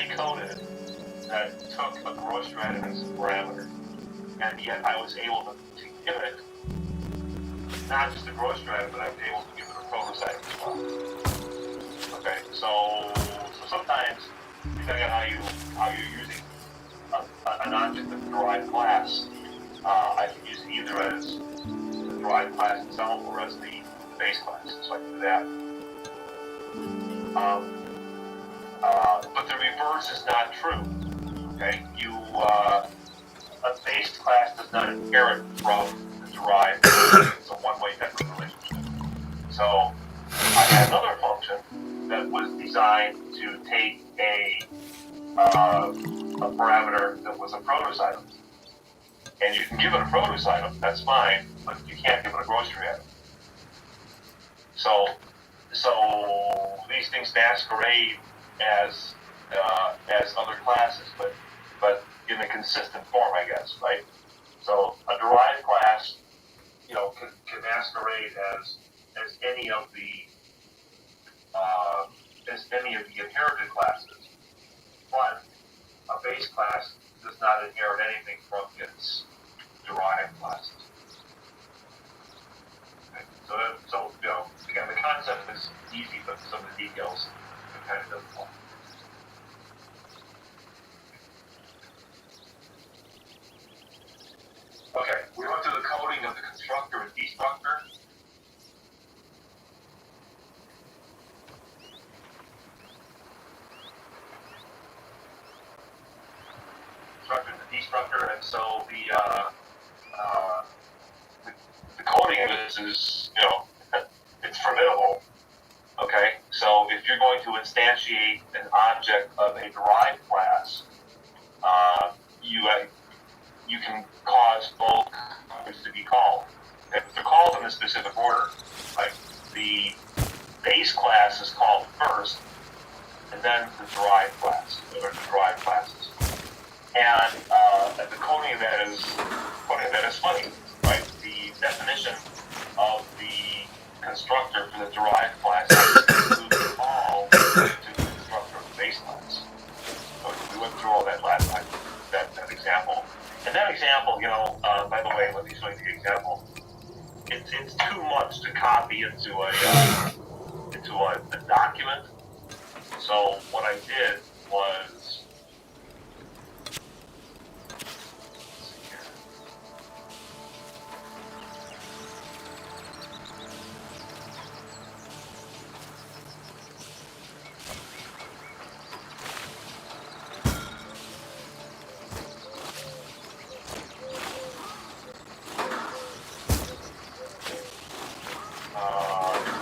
finely coded that took a gross stratum as a parameter, and yet I was able to give it not just a gross stratum, but I was able to give it a prototype as well. Okay, so sometimes, depending on how you're using an object of the derived class, I can use it either as the derived class itself or as the base class, so I can do that. But the reverse is not true. Okay, a base class does not inherit from the derived. It's a one-way type of relationship. So I had another function that was designed to take a parameter that was a protocytum, and you can give it a protocytum, that's fine, but you can't give it a grocery item. So these things masquerade as other classes, but in a consistent form, I guess, right? So a derived class, can masquerade as any of the inherited classes, but a base class does not inherit anything from its derived classes. Okay. So again, the concept is easy, but some of the details are kind of difficult. Okay, we went through the coding of the constructor and destructor. Constructor and the destructor, and so the coding of this is, it's formidable. Okay, so if you're going to instantiate an object of a derived class, you can cause both objects to be called. Okay, but they're called in a specific order. Like the base class is called first, and then the derived class, or the derived classes. And the coding of that is funny, right? The definition of the constructor for the derived class includes the call to the constructor of the base class. So we went through all that last time, that example. And that example, by the way, let me show you the example. It's too much to copy into a document. So what I did was,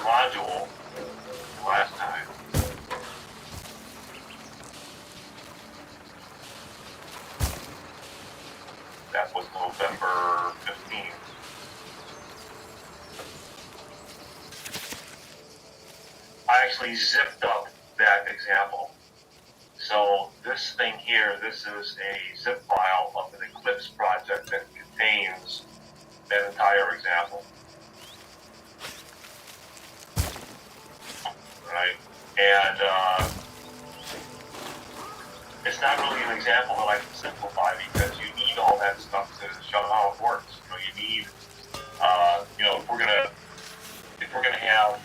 module last time. That was November 15th. I actually zipped up that example. So this thing here, this is a zip file of an Eclipse project that contains that entire example. Right? And it's not really an example that I can simplify because you need all that stuff to show how it works. You need, if we're gonna have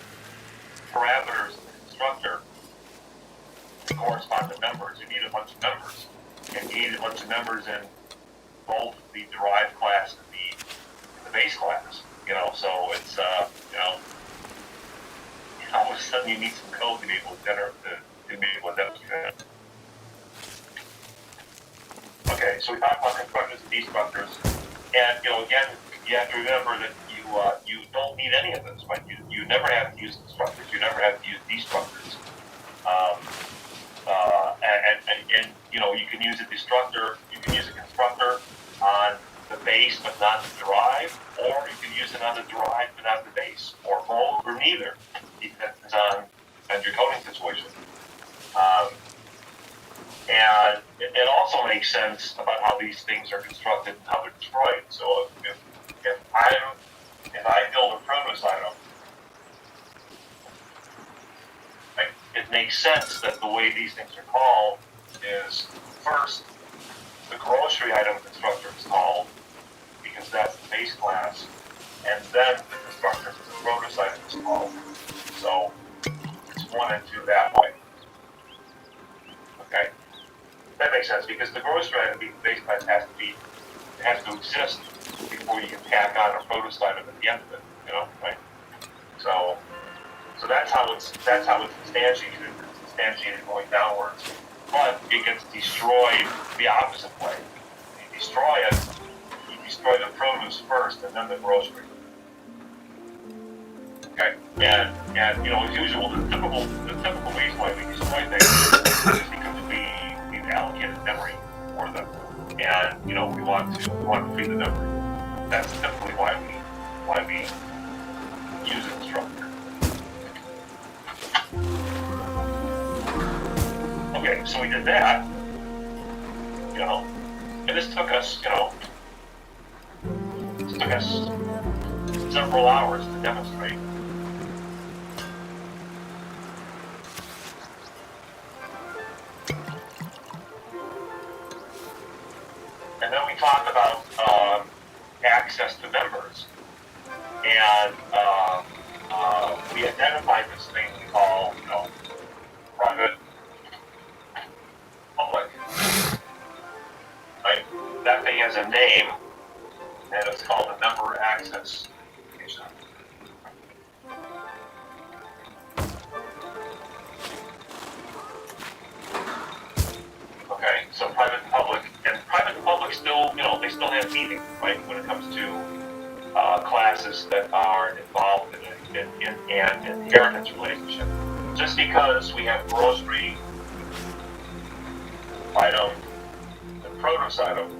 parameters in the constructor to correspond to members, you need a bunch of members, and you need a bunch of members in both the derived class and the base class. So it's all of a sudden you need some code to be able to demonstrate that. Okay, so we talked about constructors and destructors, and again, you have to remember that you don't need any of this, right? You never have to use constructors, you never have to use destructors, and you can use a destructor, you can use a constructor on the base but not the derived, or you can use it on the derived but not the base, or both, or neither. It depends on your coding situation. And it also makes sense about how these things are constructed and how they're destroyed. So if I build a protocytum, it makes sense that the way these things are called is first the grocery item constructor is called, because that's the base class, and then the constructor for the produce item is called. So it's 1 and 2 that way. Okay? That makes sense, because the grocery item being the base class has to exist before you can tack on a produce item at the end of it, right? So that's how it's instantiated. It's instantiated going downwards. But it gets destroyed the opposite way. You destroy the produce first and then the grocery. Okay? And as usual, the typical reason why we destroy things is because we've allocated memory for them. And we want to free the memory. That's typically why we use a constructor. Okay, so we did that, and this took us several hours to demonstrate. And then we talked about access to members, and we identified this thing we call, private public. Right? That thing has a name, and it's called a member access application. Okay, so private and public still, they still have meaning, right, when it comes to classes that are involved in an inheritance relationship. Just because we have grocery item and produce item,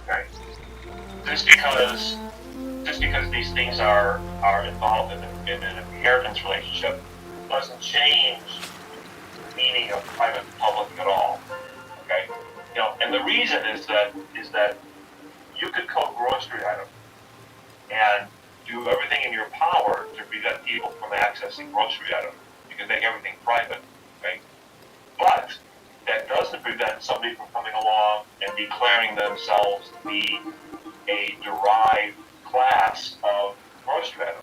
okay, just because these things are involved in an inheritance relationship doesn't change the meaning of private and public at all. Okay, and the reason is that you could code grocery item and do everything in your power to prevent people from accessing grocery item. You can make everything private, okay? But that doesn't prevent somebody from coming along and declaring themselves to be a derived class of grocery item.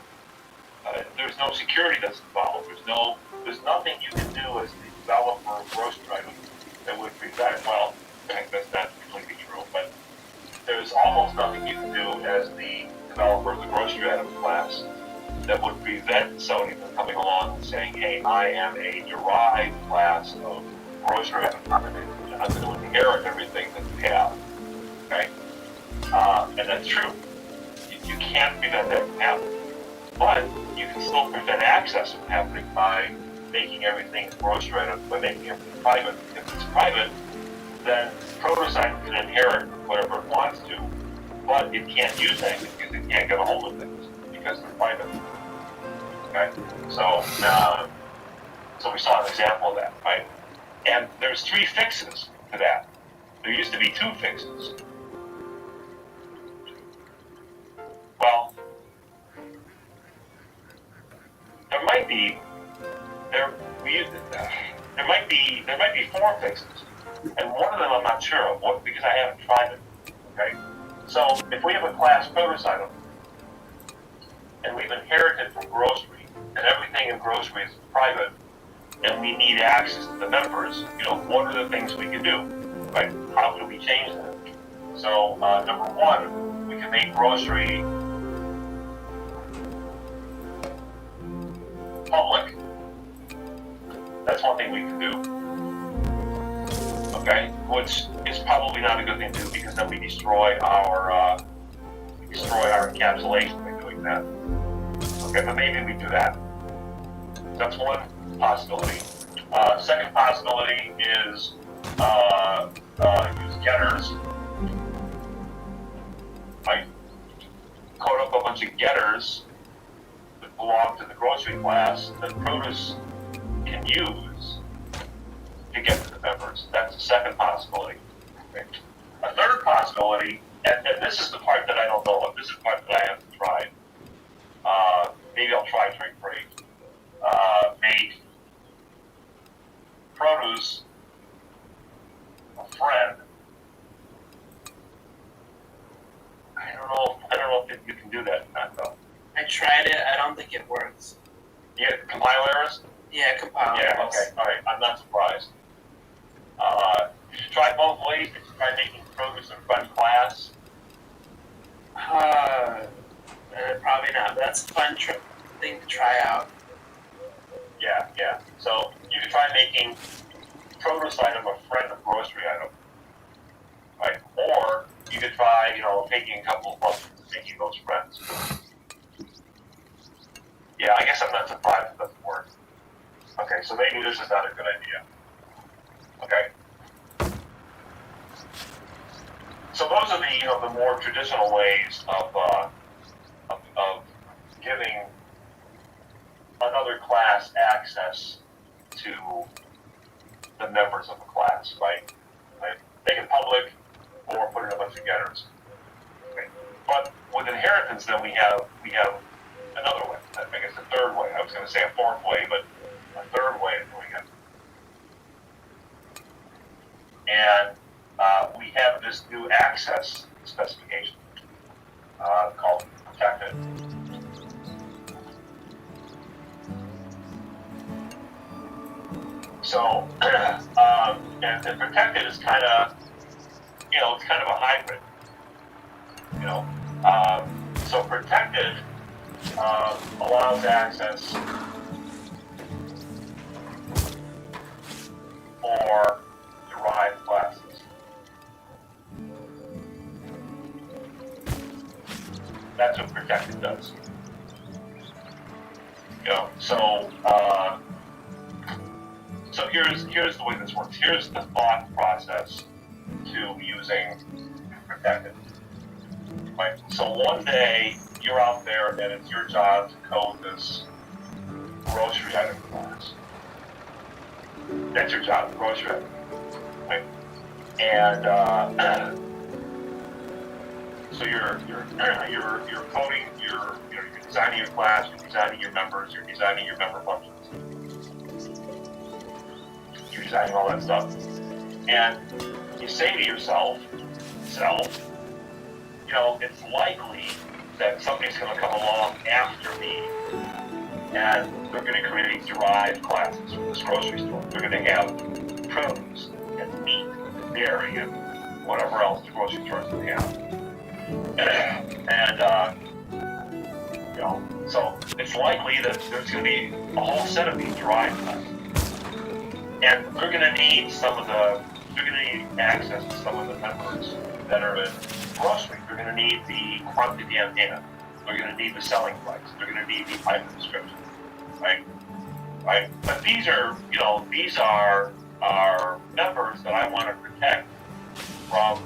There's no security that's involved. There's nothing you can do as the developer of grocery item that would prevent, well, that's not completely true, but there's almost nothing you can do as the developer of the grocery item class that would prevent somebody from coming along and saying, hey, I am a derived class of grocery item. I'm going to inherit everything that you have. Okay? And that's true. You can't prevent that from happening. But you can still prevent access from happening by making everything grocery item, by making everything private. If it's private, then produce item can inherit whatever it wants to, but it can't use anything because it can't get a hold of things because they're private. Okay? So we saw an example of that, right? And there's 3 fixes to that. There used to be 2 fixes. Well, there might be 4 fixes, and one of them I'm not sure of because I haven't tried it. Okay, so if we have a class produce item and we've inherited from grocery, and everything in grocery is private, and we need access to the members, what are the things we can do? Right? How do we change that? So number 1, we can make grocery public. That's one thing we can do. Okay, which is probably not a good thing to do because then we destroy our encapsulation by doing that. Okay, but maybe we do that. That's one possibility. Second possibility is use getters. I code up a bunch of getters that belong to the grocery class that produce can use to get to the members. That's the second possibility. Okay. A third possibility, and this is the part that I don't know of, this is the part that I haven't tried, maybe I'll try trade break. Make produce a friend. I don't know if you can do that or not, though. I tried it. I don't think it works. You get compile errors? Yeah, compile Yeah, errors. okay, all right. I'm not surprised. You should try both ways. You should try making produce a friend class. Probably not, but that's a fun thing to try out. Yeah. So you can try making produce item a friend of grocery item, right? Or you could try, taking a couple of functions and making those friends. Yeah, I guess I'm not surprised it doesn't work. Okay, so maybe this is not a good idea. Okay. So those are the more traditional ways of giving another class access to the members of the class, right? Make it public or put in a bunch of getters. Okay. But with inheritance, then we have another way. I guess a third way. I was going to say a fourth way, but a third way of doing it. And we have this new access specification called protected. So, and protected is kind of, it's kind of a hybrid. So protected allows access for derived classes. That's what protected does. So here's the way this works. Here's the thought process to using protected. Right? So one day you're out there and it's your job to code this grocery item class. That's your job, grocery item. Right? And so you're coding, you're designing your class, you're designing your members, you're designing your member functions. You're designing all that stuff. And you say to yourself, it's likely that somebody's going to come along after me and they're going to create derived classes from this grocery store. They're going to have produce and meat and dairy and whatever else the grocery store is going to have. So it's likely that there's going to be a whole set of these derived classes. And they're going to need access to some of the members that are in grocery. They're going to need the quantity of data. They're going to need the selling price. They're going to need the item description, right? But these are members that I want to protect from,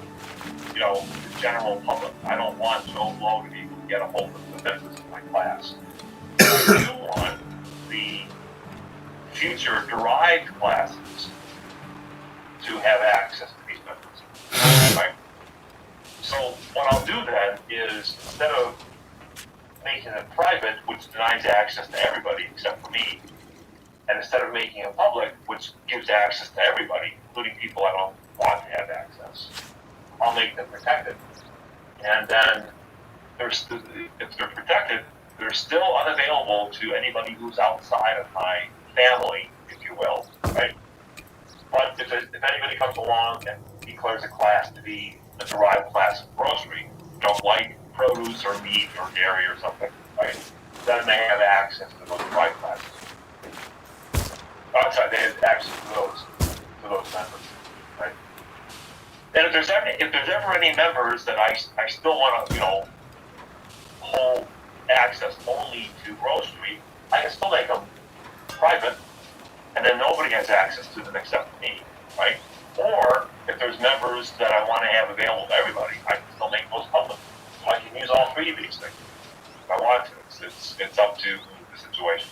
the general public. I don't want Joe Blow to be able to get a hold of the members of my class. I do want the future derived classes to have access to these members, right? So what I'll do then is, instead of making it private, which denies access to everybody except for me, and instead of making it public, which gives access to everybody, including people I don't want to have access, I'll make them protected. And then if they're protected, they're still unavailable to anybody who's outside of my family, if you will, right? But if anybody comes along and declares a class to be a derived class of grocery, like produce or meat or dairy or something, right? Then they have access to those derived classes. Outside, they have access to those members, right? And if there's ever any members that I still want to, hold access only to grocery, I can still make them private, and then nobody has access to them except me, right? Or if there's members that I want to have available to everybody, I can still make those public. So I can use all three of these things if I want to. It's up to the situation.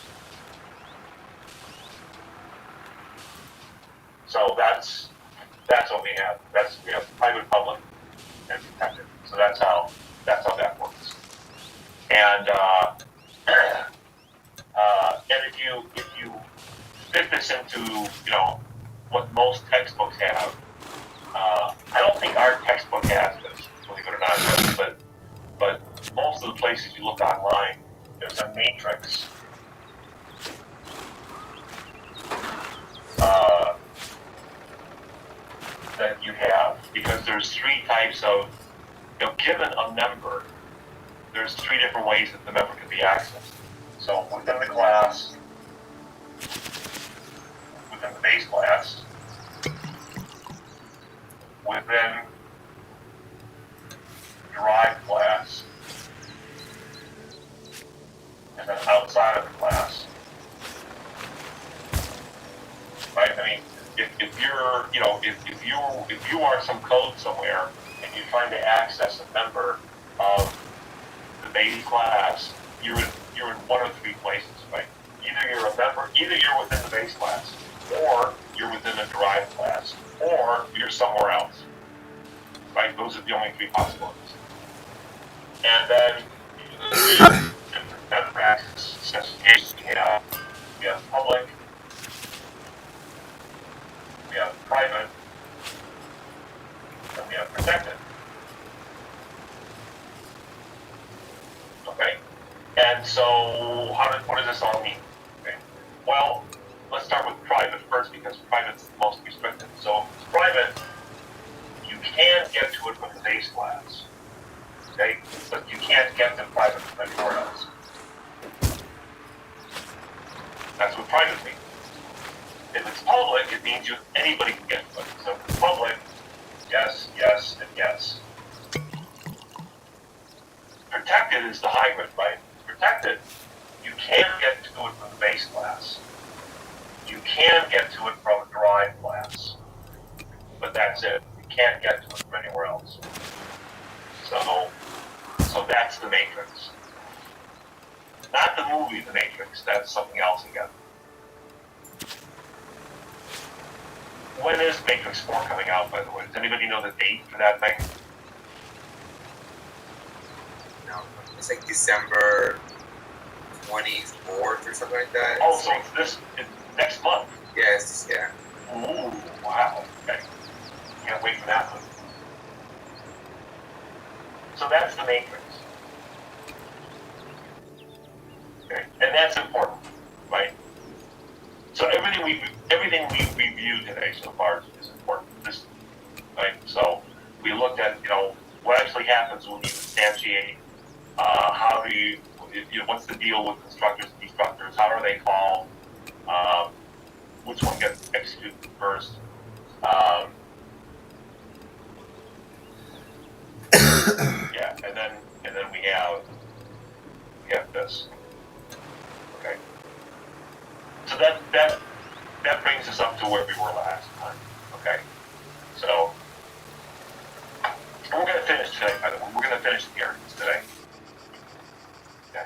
So that's what we have. We have private, public, and protected. So that's how that works. And And if you fit this into, what most textbooks have, I don't think our textbook has this, believe it or not, but most of the places you look online, there's a matrix that you have, because there's three types of, given a member, there's three different ways that the member can be accessed. So within the class, within the base class, within derived class, and then outside of the class. Right? I mean, if you're, if you are some code somewhere and you're trying to access a member of the base class, you're in one of three places, right? Either you're a member, either you're within the base class, or you're within a derived class, or you're somewhere else. Right? Those are the only three possibilities. And then different member access specifications we have public, we have private, and we have protected. Okay? And so, what does this all mean? Okay. Well, let's start with private first, because private's the most restricted. So, private, you can get to it from the base class. Okay? But you can't get to private from anywhere else. That's what private means. If it's public, it means anybody can get to it. So if it's public, yes, yes, and yes. Protected is the hybrid, right? Protected, you can get to it from the base class. You can get to it from a derived class. But that's it. You can't get to it from anywhere else. So that's the Matrix. Not the movie The Matrix, that's something else again. When is Matrix 4 coming out, by the way? Does anybody know the date for that thing? No, it's like December 24th or something like that. Oh, so it's next month? Yes, yeah. Ooh, wow, okay. Can't wait for that one. So that's the Matrix. Okay, and that's important, right? So everything we've reviewed today so far is important. Right? So we looked at, what actually happens when you instantiate. How do you, what's the deal with constructors and destructors? How are they called? Which one gets executed first? Yeah, and then we have this. Okay. So that brings us up to where we were last time. Okay. So we're going to finish today, by the way. We're going to finish the areas today. Okay.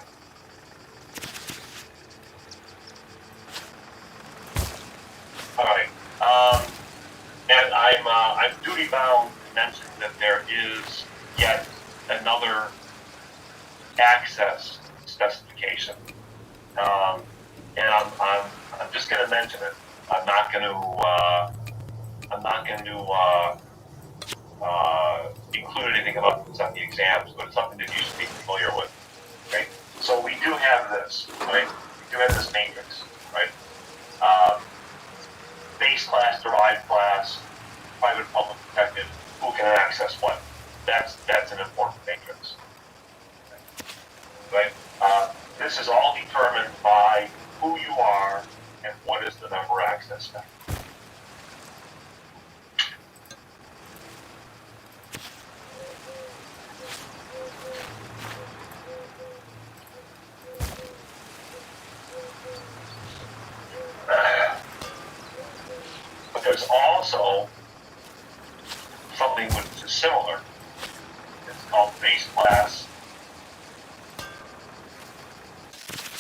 All right. And I'm duty bound to mention that there is yet another access specification. And I'm just going to mention it. I'm not going to include anything about this on the exams, but it's something that you should be familiar with. Okay. So we do have this, right? We do have this matrix, right? Base class, derived class, private, public, protected. Who can access what? That's an important matrix, right? This is all determined by who you are and what is the member access spec. But there's also something which is similar. It's called base class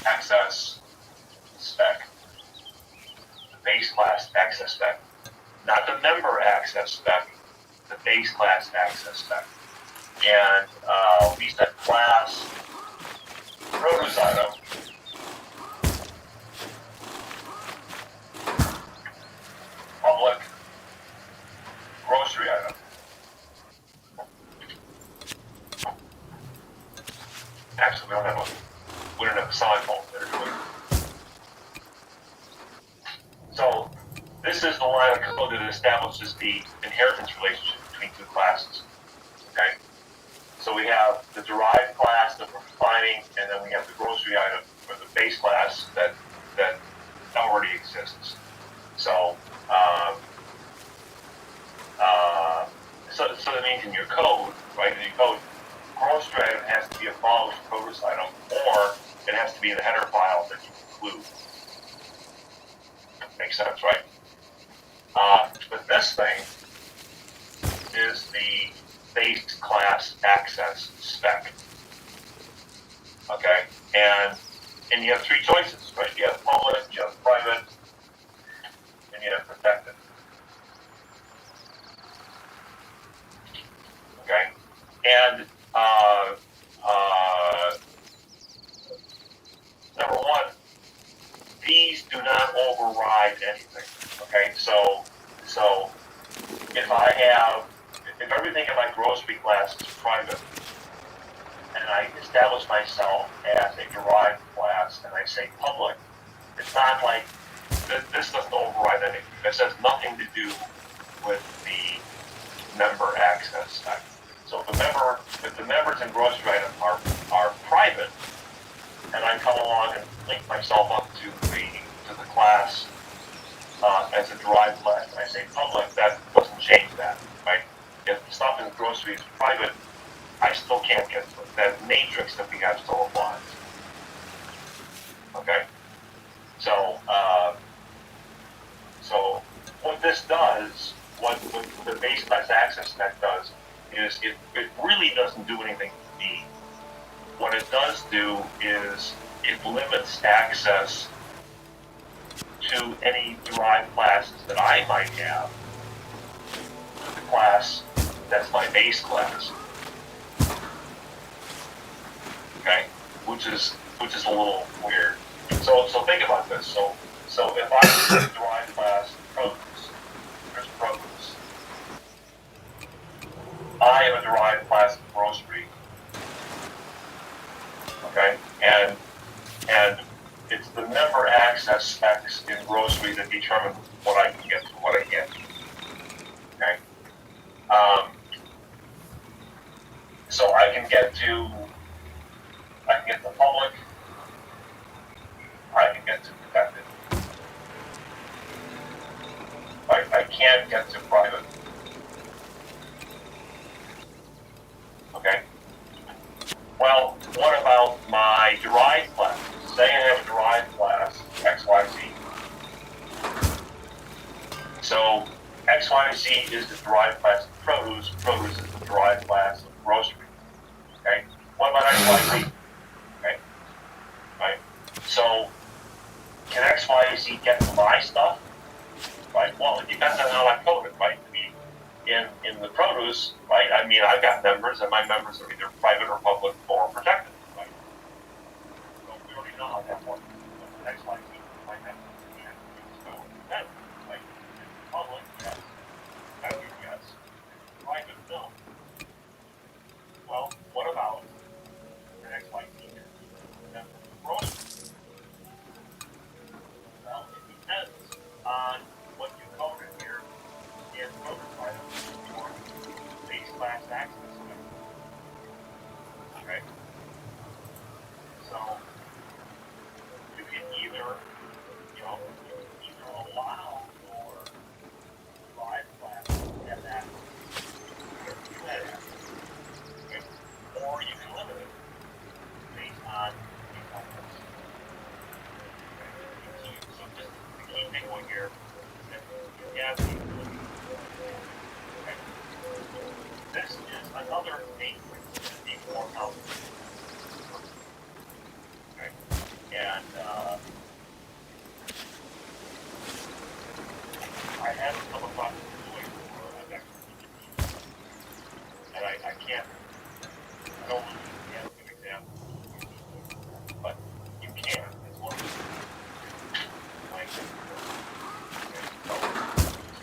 access spec. The base class access spec. Not the member access spec, the base class access spec. And we said class prototype public grocery item. Actually, we don't have a selling point that are doing it. So this is the line of code that establishes the inheritance relationship between two classes. Okay? So we have the derived class that we're defining, and then we have the grocery item or the base class that already exists. So so that means in your code, right? In your code, grocery item has to be above produce item, or it has to be in the header file that you include. Makes sense, right? But this thing is the base class access spec. Okay, and you have three choices, right? You have public, you have private, and you have protected. Okay, and number one, these do not override anything. Okay, so if everything in my grocery class is private, and I establish myself as a derived class, and I say public, it's not like this doesn't override anything. This has nothing to do with the member access type. So if the members in grocery item are private, and I come along and link myself up to the class as a derived class, and I say public, that doesn't change that, right? If the stuff in grocery is private, I still can't get to it. That matrix that we have still applies. Okay? So what this does, what the base class access spec does, is it really doesn't do anything to me. What it does do is it limits access to any derived classes that I might have to the class that's my base class. Okay, which is a little weird. So think about this. So if I have a derived class produce, there's produce. I have a derived class of grocery. Okay, and it's the member access specs in grocery that determine what I can get and what I can't. Okay, so I can get the public, I can get to protected. I can't get to private. Okay. Well, what about my derived class? Say I have a derived class, XYZ. So XYZ is the derived class of produce, produce is the derived class of grocery. Okay? What about XYZ? Okay? Right? So can XYZ get to my stuff? Right? Well, it depends on how I code it, right? I mean, in the produce, right? I mean, I've got members, and my members are either private or public or protected, right? So we already know how that works. But XYZ might have to go protected, right? Public, yes. Private, yes. Private, no. Well, what about an XYZ here? That's grocery. Well, it depends on what you coded here in prototype or base class access. Okay? So you can either allow your derived class to have that, okay? Or you can limit it based on the elements. So just the key takeaway here is that you have the ability. Okay. This is another matrix that needs more help. Okay. And I haven't come across this way before. I've actually, and I can't. I don't really have an example, but you can as well. Like, okay. So it's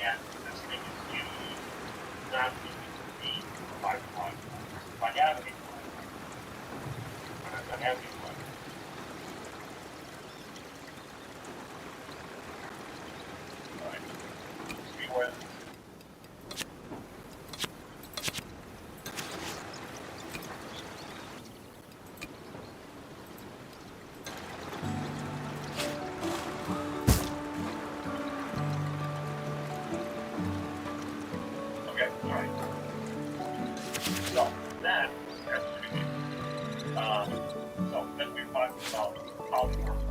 and this thing is used not to be by the flag. If I have any flag, I have any flag. Alright. See where okay, alright. So then that's pretty good. So then we're talking about polymorph.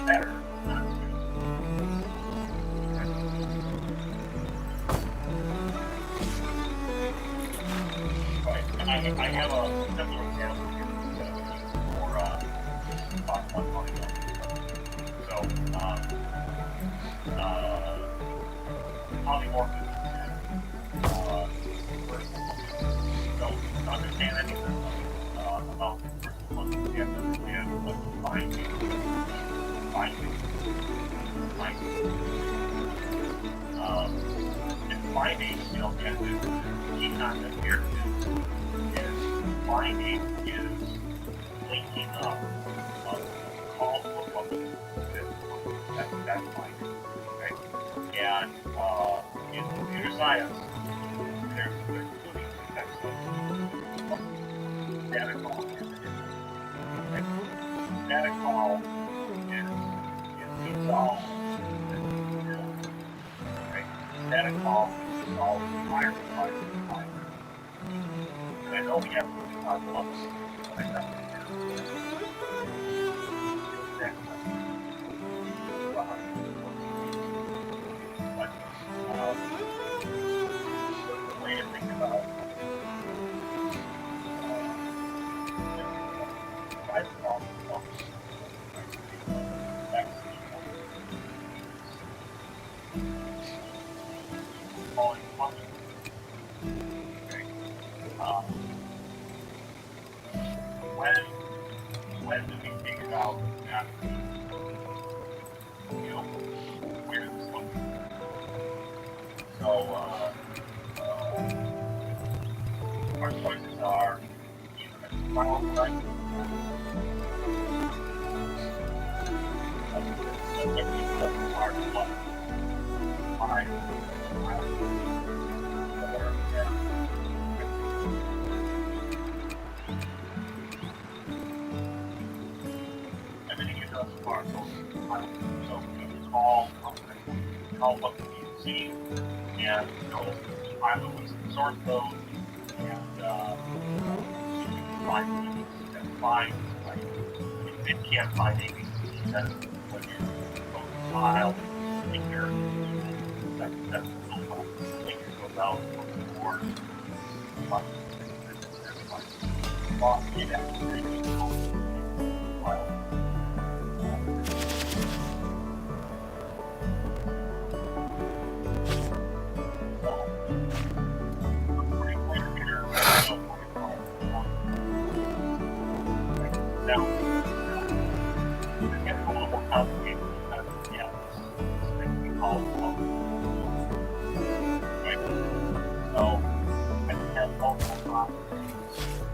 Better, not right. And I have a similar example here for about 1 month ago. So, polymorphism first don't understand anything about first one. You have to understand what binding. And binding, you know, and the key concept here is binding is linking up all of the that's binding. Okay? And in computer science, there's two types of data call. Okay? Data call is resolved. Okay? Data call is resolved fire. And I know we have to talk about this, but I got to the way to think about device call calling function. Okay. When do we figure out that where this one? So our choices are either a file type, everything it does is part of so we can call what the PLC and pilot was the source code and you can find things and find like if it can't find ABC, then when you go to the file and your that's the little link goes out from the board. It actually file. Now, it gets a little more complicated because, yeah, this thing we call right? So, I can have multiple properties,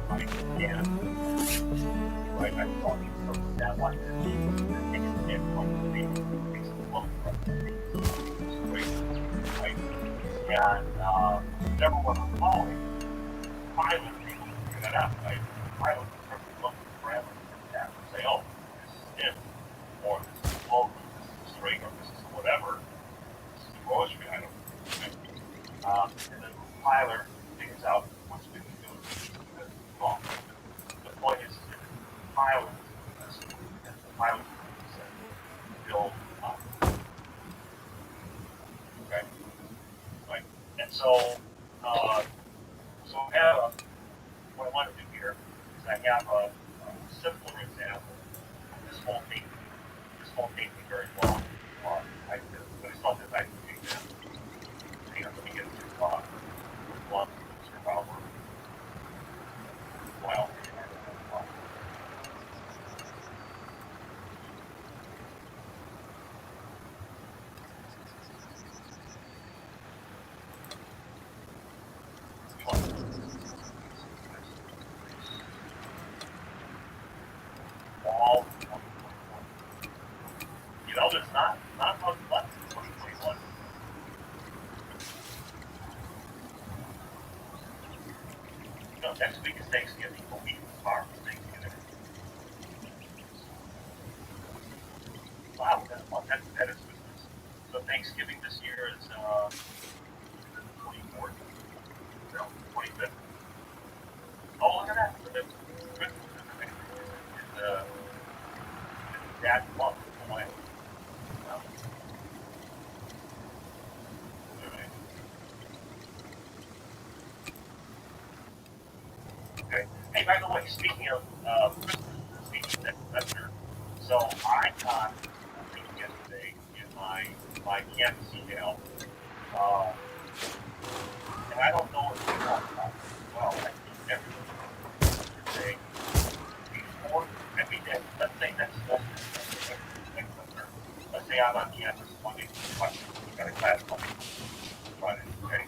like, right? I call these from that like this, and take it to the point of the makes it look right? And, whichever one I'm calling, pilot people figure that out, right? Pilot can look at the parameters of that and say, oh, this is if, or this is flow, this is string, or this is whatever, this is the grocery item. Right? And then the compiler figures out what's been doing because it's wrong. The point is, if the compiler is and the pilot said, build up. Okay? Right? And so, so I have what I want to do here is I have a simpler example. This won't take me very long, but I still have Next week is Thanksgiving, a week tomorrow is Thanksgiving. Wow, that is Christmas. So Thanksgiving this year is the 24th, no, 25th. Oh, look at that. So Christmas is that month away. Wow. All right. Okay. Hey, by the way, speaking of Christmas, speaking of that semester, so I got a thing yesterday in my campus email, uh, and I don't know if you know about it as well. I think everybody should say before every day. Let's say next semester, next semester. Let's say I'm on campus Monday through Friday. We got a class Monday through Friday. Okay.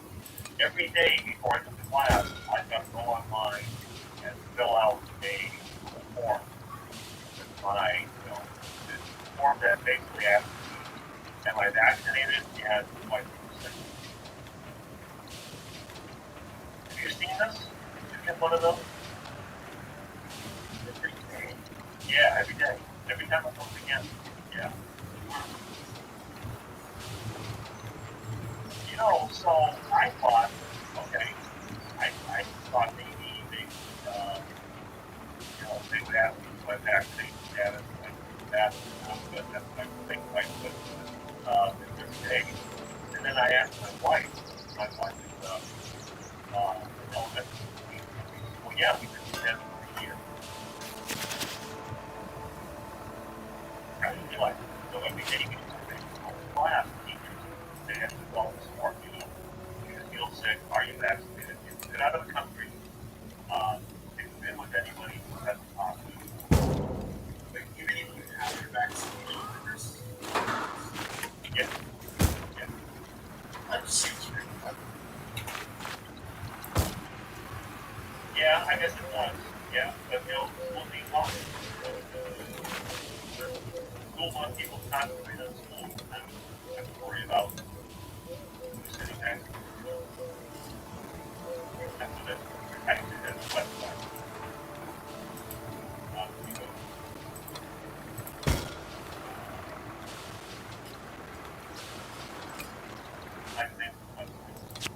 Every day before I come to class, I've got to go online and fill out a form. It's my, this form that basically asks me, am I vaccinated and do I feel sick? Have you seen this? Did you get one of those? Every day. Yeah, every day. Every time I go to campus. Yeah. So I thought, okay, I thought maybe they they would ask me my vaccination status, like that, but that's my thing, like, this day. And then I asked my wife is, well, yeah, we did that for a year. I didn't realize it. So every day we go to class, teachers, they have to go this morning, do you feel sick? Are you vaccinated? If you've been out of the country, if you've been with anybody who has a positive. Like, even if you have your vaccination, there's Yeah. Yeah. I'm sure. Yeah, I guess it was. Yeah, but school needs help. School wants people concentrated on school and have to worry about who's sitting next to you. That's what it is. Actually, that's the website. You go. I think the website.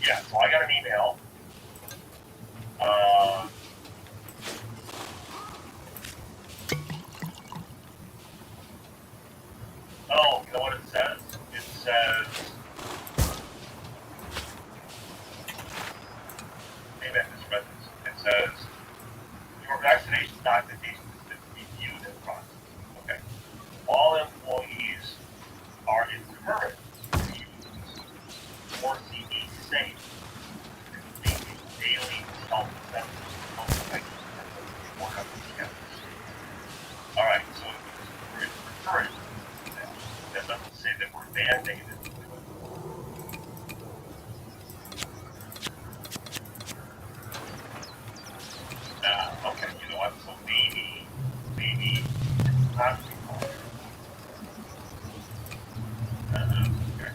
Yeah, so I got an email. Uh, you know what it says? It says, maybe I misread this. It says, your vaccination documentation has been reviewed and processed. Okay. All employees are encouraged to use or CE safe daily self-assessment. All right, so we're encouraged. That doesn't say that we're mandated to do it. Okay, you know what? So maybe it's not required. Okay.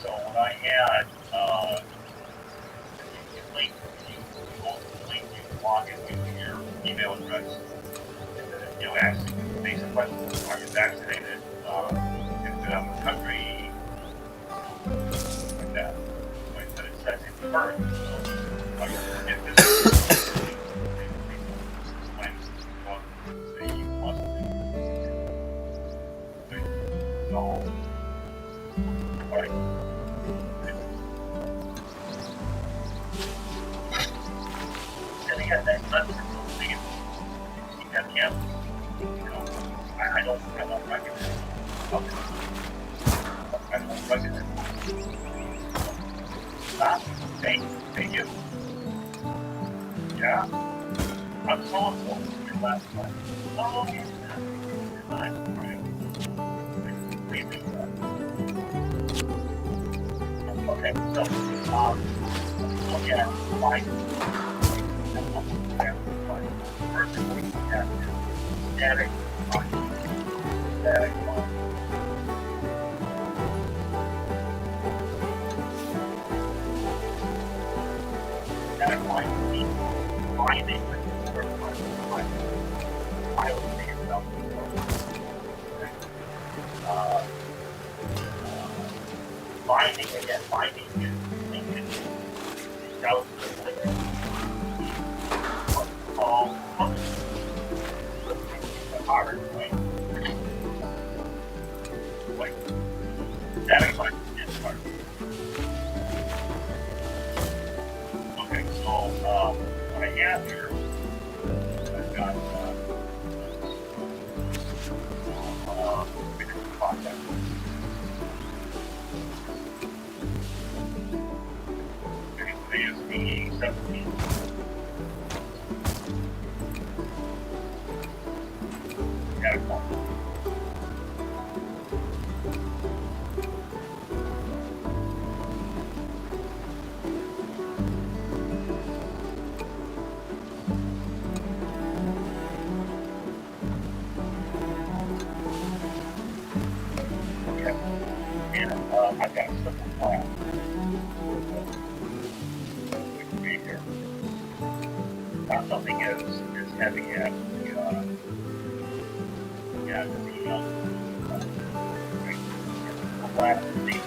So what I had, you go to the link, you log in using your email address, and then it asks you basic questions. Are you vaccinated? Have you been out of the country? Like that. Like, but it says encouraged. So, if this is say you must do. Okay. So, all right. And again, that's not the thing. You see that campus, I don't recognize it. Okay. I don't recognize it. Stop. that's fine. Oh, okay. Fine. Right. Redo that. Okay, so, look at why. First thing we have is static line. Static line. Static line means binding with the first line. I would say yourself. Binding again, binding is linkage. That was what's called the hard way. Like static line is hard. Okay, so what I have here, I've got contact. There's the 17. Got a call. Okay. And I've got a simple file. Here. Not something as heavy as the last the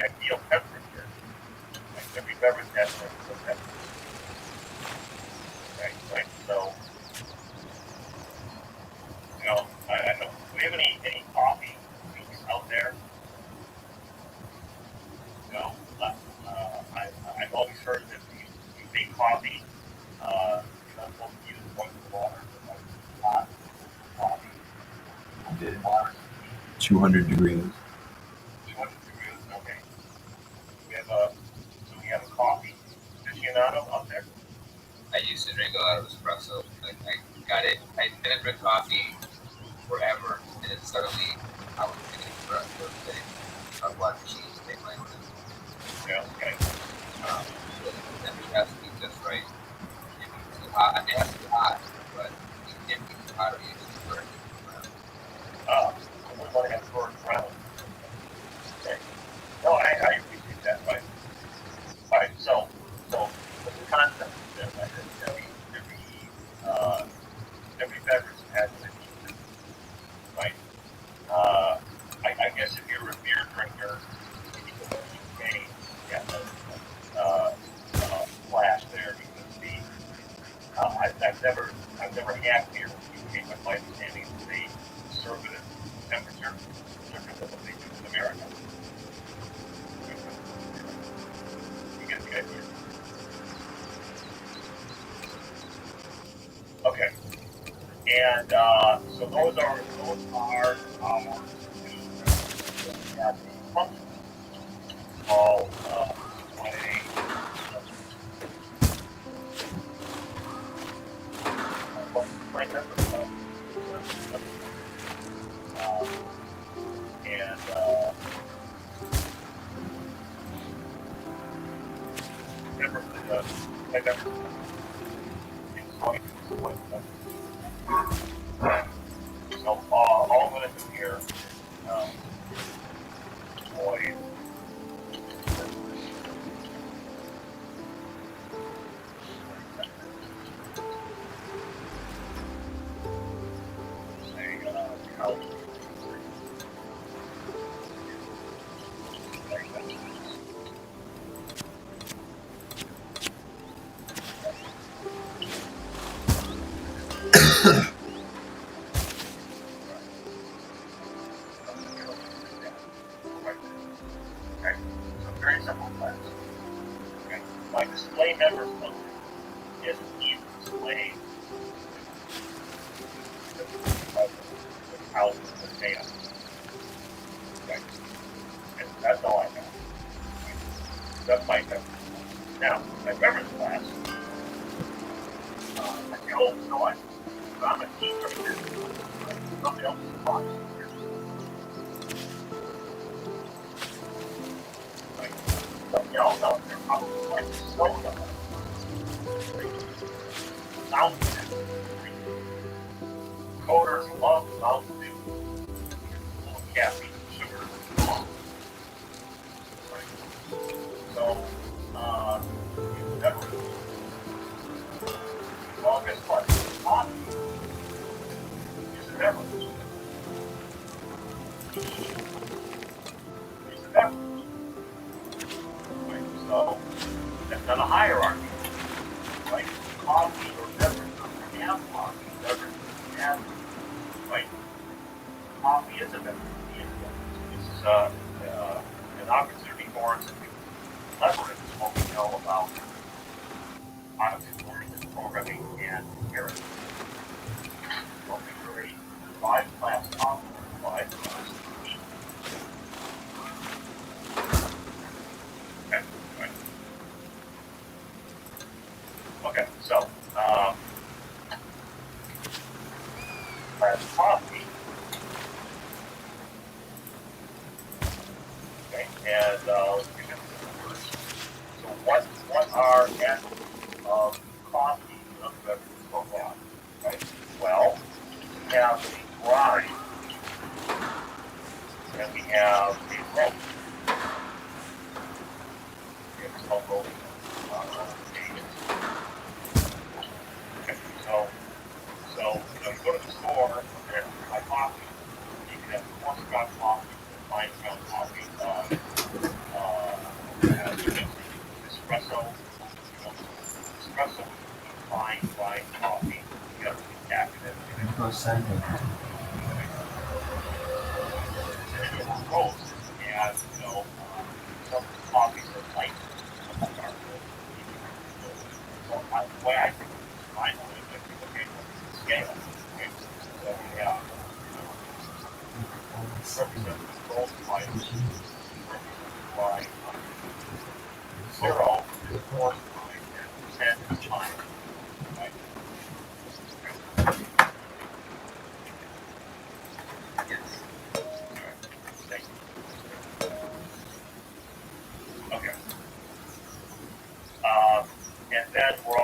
ideal temperature. Like every beverage has a temperature. Right. So, you know, I don't know. Do we have any coffee beans out there? No. I've always heard that you make coffee, you're not supposed to use boiling water, but like hot coffee. Water. 200 degrees. 200 degrees. Okay. We have a coffee aficionado out there. I used to drink a lot of espresso. Like I got it. I didn't drink coffee forever, and then suddenly I was drinking espresso today. I watched cheese take my own. Yeah. Okay. The temperature has to be just right. It can't be too hot. It has to be hot, but it can't be too hot or you just burn. We want to have short travel. Okay. No, I appreciate that. Right. All right. So the concept is that every beverage has an adhesive, right? I guess if you're a beer drinker, you may get a flash there because I've never had beer in the UK, but my understanding is they serve it at temperature, different than what they do in America. You get the idea. Okay. And so those are our functions called when so all I'm going to do here is void. Okay, so very simple class. Okay, my display members function is even display out the data. Okay, and that's all I know. Okay. That's my definition. Now, my reference class, I say, oh, you know what? I'm a teacher here. Somebody else is box here. Like, somebody else out there probably like soda. Mountain Dew. Coders love Mountain Dew. Little caffeine, sugar, right? So, never. Well, guess what? Coffee is a beverage. It's a beverage. Right? So, that's not a hierarchy. Right? Coffee or beverage, or have coffee, beverage, have, right? Coffee is a beverage. This is an opportunity for us to leverage what we know about automated programming and inheritance. What we create 5-class coffee, 5-class heat. Okay, right. Okay, so class coffee. Okay, and let's get into the words. So what are attributes of coffee in other beverages so far? Right? Well, we have a grind, and we have a roast. We have smoke roasting. Okay, so you go to the store and buy coffee. You can have corn scotch coffee, fine ground coffee, espresso. Espresso, fine coffee. You have to be caffeine and everything. And it will roast. And some coffees are light, some are good. So the way I think it's fine, if you look at the scale, okay, so we have representative roast by 0 is force fine, and 10 is fine. Right? Yes. Thank you. Okay. And then we're